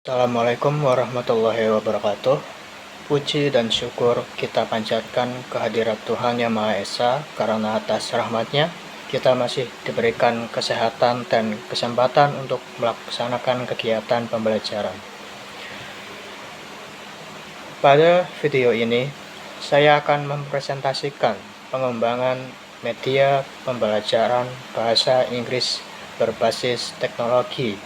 Assalamualaikum warahmatullahi wabarakatuh. Puji dan syukur kita panjatkan kehadirat Tuhan Yang Maha Esa, karena atas rahmat-Nya kita masih diberikan kesehatan dan kesempatan untuk melaksanakan kegiatan pembelajaran. Pada video ini, saya akan mempresentasikan pengembangan media pembelajaran bahasa Inggris berbasis teknologi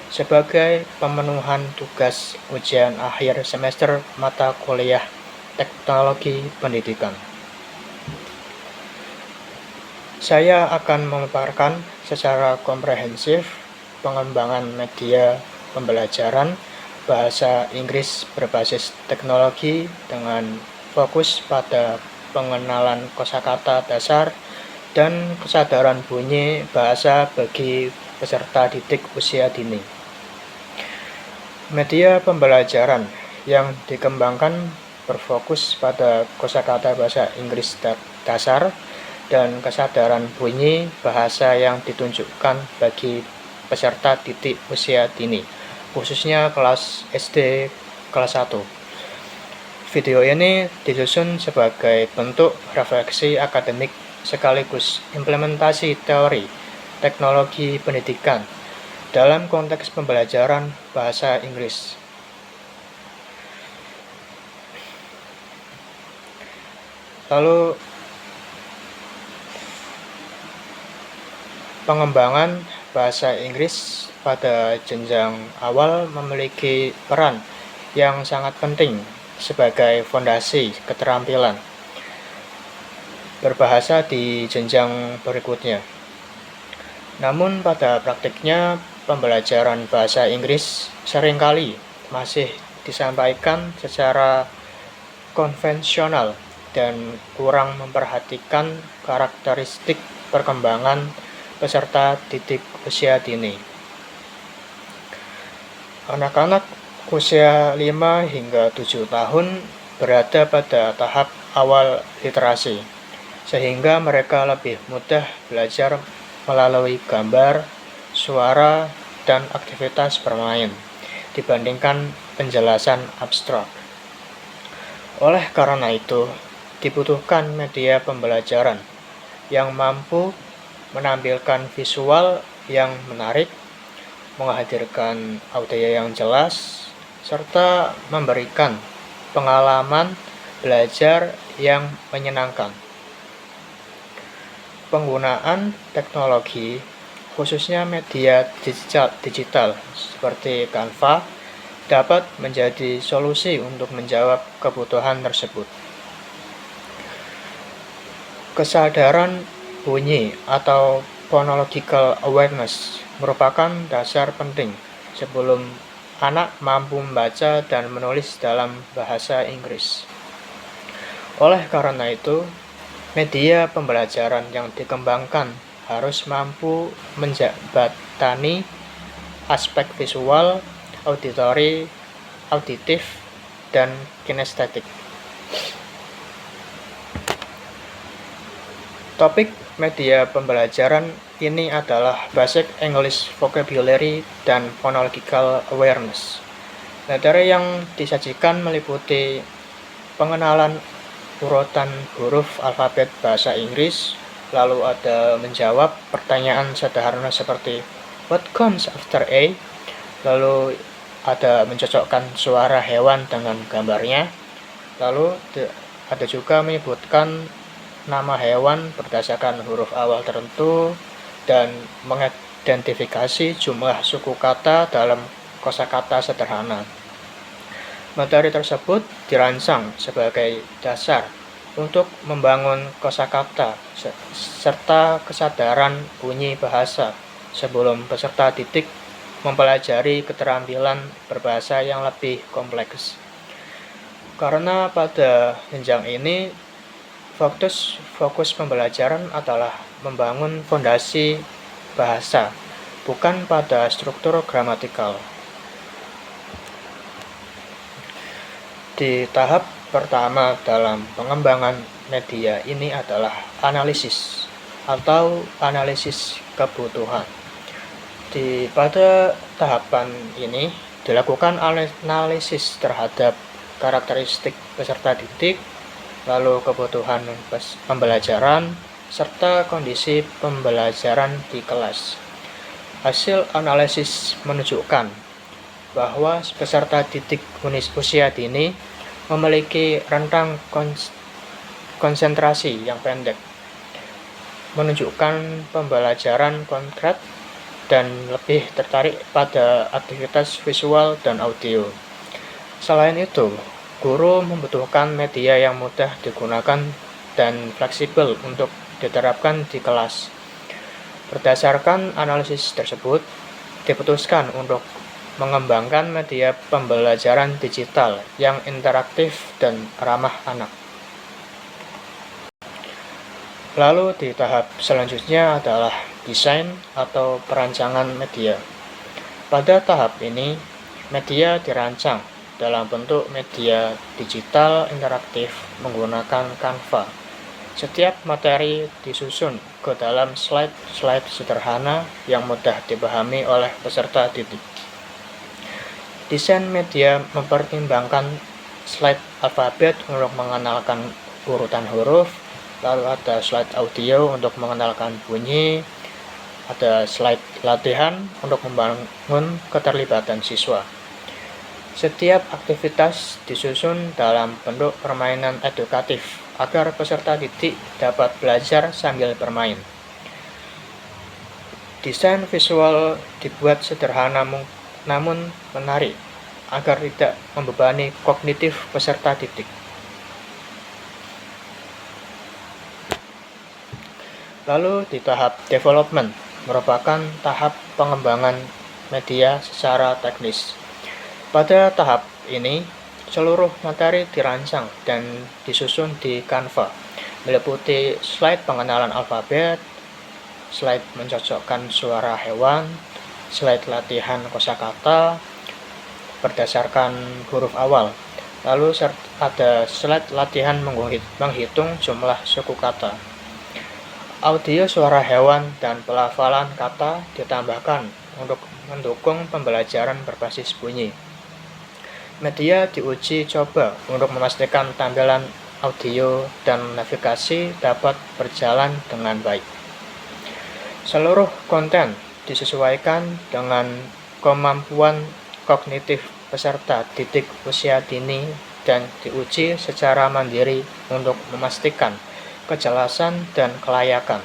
sebagai pemenuhan tugas ujian akhir semester mata kuliah Teknologi Pendidikan. Saya akan memaparkan secara komprehensif pengembangan media pembelajaran bahasa Inggris berbasis teknologi dengan fokus pada pengenalan kosakata dasar dan kesadaran bunyi bahasa bagi peserta didik usia dini. Media pembelajaran yang dikembangkan berfokus pada kosakata bahasa Inggris dasar dan kesadaran bunyi bahasa yang ditunjukkan bagi peserta didik usia dini, khususnya kelas SD kelas 1. Video ini disusun sebagai bentuk refleksi akademik sekaligus implementasi teori teknologi pendidikan dalam konteks pembelajaran bahasa Inggris. Lalu, pengembangan bahasa Inggris pada jenjang awal memiliki peran yang sangat penting sebagai fondasi keterampilan berbahasa di jenjang berikutnya. Namun pada praktiknya, pembelajaran bahasa Inggris seringkali masih disampaikan secara konvensional dan kurang memperhatikan karakteristik perkembangan peserta didik usia dini. Anak-anak usia 5 hingga 7 tahun berada pada tahap awal literasi, sehingga mereka lebih mudah belajar melalui gambar, suara, dan aktivitas bermain dibandingkan penjelasan abstrak. Oleh karena itu, dibutuhkan media pembelajaran yang mampu menampilkan visual yang menarik, menghadirkan audio yang jelas, serta memberikan pengalaman belajar yang menyenangkan. Penggunaan teknologi, khususnya media digital seperti Canva, dapat menjadi solusi untuk menjawab kebutuhan tersebut. Kesadaran bunyi atau phonological awareness merupakan dasar penting sebelum anak mampu membaca dan menulis dalam bahasa Inggris. Oleh karena itu, media pembelajaran yang dikembangkan harus mampu menjembatani aspek visual, auditory, auditif, dan kinestetik. Topik media pembelajaran ini adalah Basic English Vocabulary dan Phonological Awareness. Materi yang disajikan meliputi pengenalan urutan huruf alfabet bahasa Inggris, lalu ada menjawab pertanyaan sederhana seperti what comes after A, lalu ada mencocokkan suara hewan dengan gambarnya, lalu ada juga menyebutkan nama hewan berdasarkan huruf awal tertentu dan mengidentifikasi jumlah suku kata dalam kosakata sederhana. Materi tersebut dirancang sebagai dasar untuk membangun kosakata serta kesadaran bunyi bahasa sebelum peserta didik mempelajari keterampilan berbahasa yang lebih kompleks. Karena pada jenjang ini fokus pembelajaran adalah membangun fondasi bahasa, bukan pada struktur gramatikal. Di tahap pertama dalam pengembangan media ini adalah analisis atau analisis kebutuhan. Pada tahapan ini, Dilakukan analisis terhadap karakteristik peserta didik, lalu kebutuhan pembelajaran, serta kondisi pembelajaran di kelas. Hasil analisis menunjukkan bahwa peserta didik usia dini memiliki rentang konsentrasi yang pendek, menunjukkan pembelajaran konkret, dan lebih tertarik pada aktivitas visual dan audio. Selain itu, guru membutuhkan media yang mudah digunakan dan fleksibel untuk diterapkan di kelas. Berdasarkan analisis tersebut, diputuskan untuk mengembangkan media pembelajaran digital yang interaktif dan ramah anak. Lalu di tahap selanjutnya adalah desain atau perancangan media. Pada tahap ini, media dirancang dalam bentuk media digital interaktif menggunakan Canva. Setiap materi disusun ke dalam slide-slide sederhana yang mudah dipahami oleh peserta didik. Desain media mempertimbangkan slide alfabet untuk mengenalkan urutan huruf, lalu ada slide audio untuk mengenalkan bunyi, ada slide latihan untuk membangun keterlibatan siswa. Setiap aktivitas disusun dalam bentuk permainan edukatif agar peserta didik dapat belajar sambil bermain. Desain visual dibuat sederhana namun menarik agar tidak membebani kognitif peserta didik. Lalu di tahap development merupakan tahap pengembangan media secara teknis. Pada tahap ini, seluruh materi dirancang dan disusun di Canva, meliputi slide pengenalan alfabet, slide mencocokkan suara hewan, slide latihan kosakata berdasarkan huruf awal, lalu ada slide latihan menghitung jumlah suku kata. Audio suara hewan dan pelafalan kata ditambahkan untuk mendukung pembelajaran berbasis bunyi. Media diuji coba untuk memastikan tampilan audio dan navigasi dapat berjalan dengan baik. Seluruh konten disesuaikan dengan kemampuan kognitif peserta didik usia dini dan diuji secara mandiri untuk memastikan kejelasan dan kelayakan.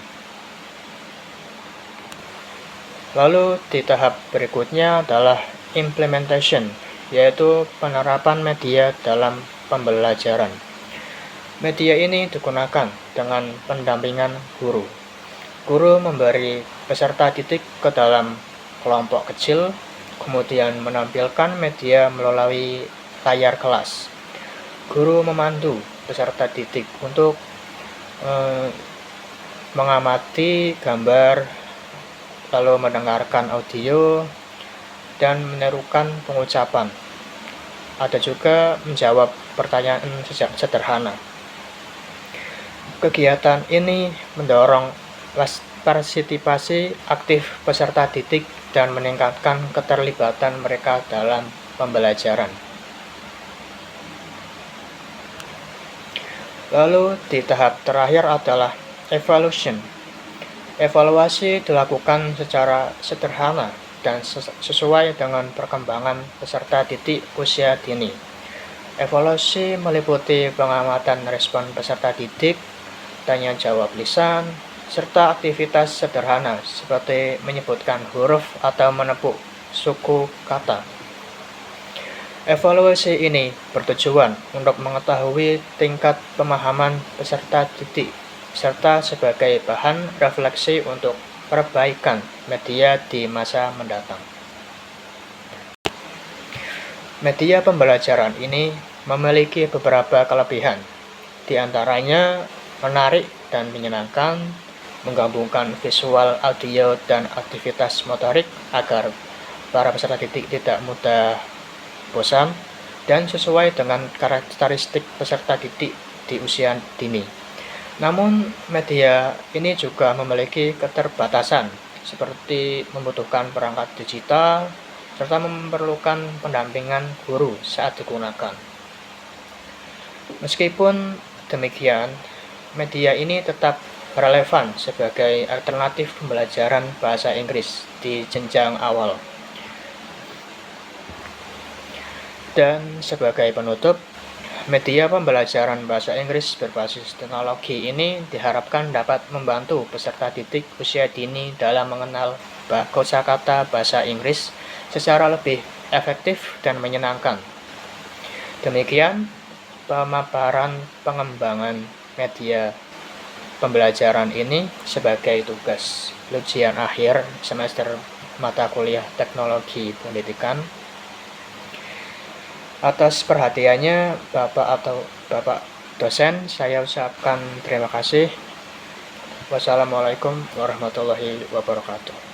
Lalu di tahap berikutnya adalah implementation, yaitu penerapan media dalam pembelajaran. Media ini digunakan dengan pendampingan guru. Guru memberi peserta didik ke dalam kelompok kecil, kemudian menampilkan media melalui layar kelas. Guru memandu peserta didik untuk mengamati gambar, lalu mendengarkan audio, dan menirukan pengucapan. Ada juga menjawab pertanyaan sederhana. Kegiatan ini mendorong partisipasi aktif peserta didik dan meningkatkan keterlibatan mereka dalam pembelajaran. Lalu di tahap terakhir adalah evaluation. Evaluasi dilakukan secara sederhana dan sesuai dengan perkembangan peserta didik usia dini. Evaluasi meliputi pengamatan respon peserta didik, tanya jawab lisan, serta aktivitas sederhana seperti menyebutkan huruf atau menepuk suku kata. Evaluasi ini bertujuan untuk mengetahui tingkat pemahaman peserta didik, serta sebagai bahan refleksi untuk perbaikan media di masa mendatang. Media pembelajaran ini memiliki beberapa kelebihan, di antaranya menarik dan menyenangkan, menggabungkan visual, audio, dan aktivitas motorik agar para peserta didik tidak mudah bosan, dan sesuai dengan karakteristik peserta didik di usia dini. Namun, media ini juga memiliki keterbatasan, seperti membutuhkan perangkat digital, serta memerlukan pendampingan guru saat digunakan. Meskipun demikian, media ini tetap relevan sebagai alternatif pembelajaran bahasa Inggris di jenjang awal. Dan sebagai penutup, media pembelajaran bahasa Inggris berbasis teknologi ini diharapkan dapat membantu peserta didik usia dini dalam mengenal kosakata bahasa Inggris secara lebih efektif dan menyenangkan. Demikian pemaparan pengembangan media pembelajaran ini sebagai tugas ujian akhir semester mata kuliah Teknologi Pendidikan. Atas perhatiannya Bapak dosen, saya ucapkan terima kasih. Wassalamualaikum warahmatullahi wabarakatuh.